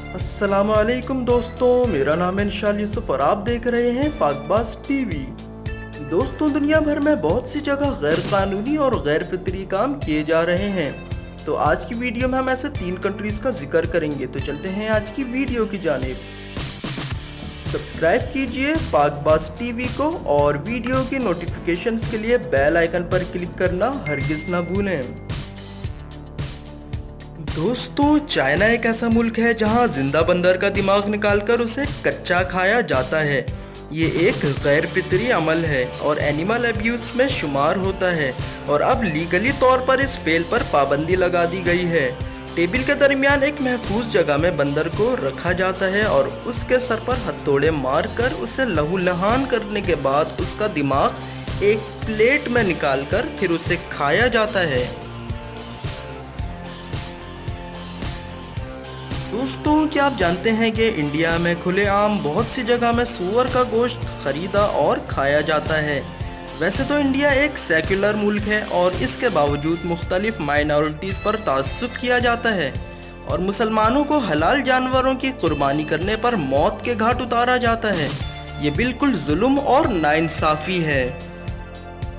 अस्सलाम वालेकुम दोस्तों, मेरा नाम है निशाल यूसुफ और आप देख रहे हैं पाकबाज टीवी। दोस्तों, दुनिया भर में बहुत सी जगह गैर कानूनी और गैर फितरी काम किए जा रहे हैं। तो आज की वीडियो में हम ऐसे 3 कंट्रीज का जिक्र करेंगे। तो चलते हैं आज की वीडियो की जानिब। सब्सक्राइब कीजिए पाकबाज टीवी को और वीडियो की नोटिफिकेशंस के लिए बेल आइकन पर क्लिक करना हरगिज ना भूलें। दोस्तों, चाइना एक ऐसा मुल्क है जहां जिंदा बंदर का दिमाग निकालकर उसे कच्चा खाया जाता है। ये एक गैर फितरी अमल है और एनिमल अब्यूज में शुमार होता है और अब लीगली तौर पर इस फेल पर पाबंदी लगा दी गई है। टेबल के दरमियान एक महफूज जगह में बंदर को रखा जाता है और उसके सर पर हथौड़े मारकर उसे लहूलुहान करने के बाद उसका दिमाग एक प्लेट में निकालकर फिर उसे खाया जाता है। दोस्तों, क्या आप जानते हैं कि इंडिया में खुलेआम बहुत सी जगह में सूअर का गोश्त खरीदा और खाया जाता है। वैसे तो इंडिया एक सेक्युलर मुल्क है और इसके बावजूद मुख्तलिफ माइनॉरिटीज़ पर तासुब किया जाता है और मुसलमानों को हलाल जानवरों की कुर्बानी करने पर मौत के घाट उतारा जाता है। ये बिल्कुल जुल्म और नाइंसाफ़ी है।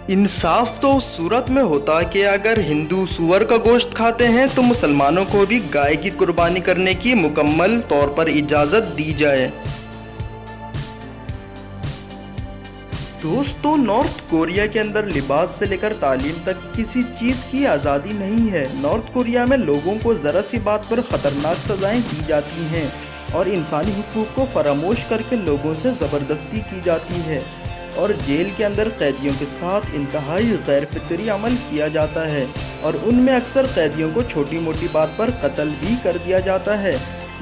इंसाफ तो उस सूरत में होता कि अगर हिंदू सूअर का गोश्त खाते हैं तो मुसलमानों को भी गाय की कुर्बानी करने की मुकम्मल तौर पर इजाज़त दी जाए। दोस्तों, नॉर्थ कोरिया के अंदर लिबास से लेकर तालीम तक किसी चीज़ की आज़ादी नहीं है। नॉर्थ कोरिया में लोगों को ज़रा सी बात पर ख़तरनाक सज़ाएं दी जाती हैं और इंसानी हुकूक़ को फरामोश करके लोगों से ज़बरदस्ती की जाती है और जेल के अंदर कैदियों के साथ इंतहाई गैर फितरी अमल किया जाता है और उनमें अक्सर कैदियों को छोटी मोटी बात पर कत्ल भी कर दिया जाता है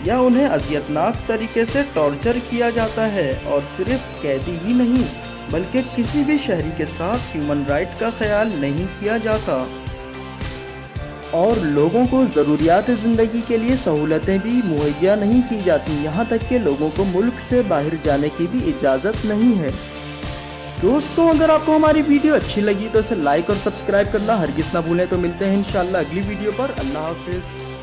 या उन्हें अज़ियतनाक तरीके से टॉर्चर किया जाता है। और सिर्फ कैदी ही नहीं बल्कि किसी भी शहरी के साथ ह्यूमन राइट का ख्याल नहीं किया जाता और लोगों को ज़रूरियात ज़िंदगी के लिए सहूलतें भी मुहैया नहीं की जाती। यहाँ तक कि लोगों को मुल्क से बाहर जाने की भी इजाज़त नहीं है। दोस्तों, अगर आपको हमारी वीडियो अच्छी लगी तो इसे लाइक और सब्सक्राइब करना हरगिज़ ना भूलें। तो मिलते हैं इंशाल्लाह अगली वीडियो पर। अल्लाह हाफिज़।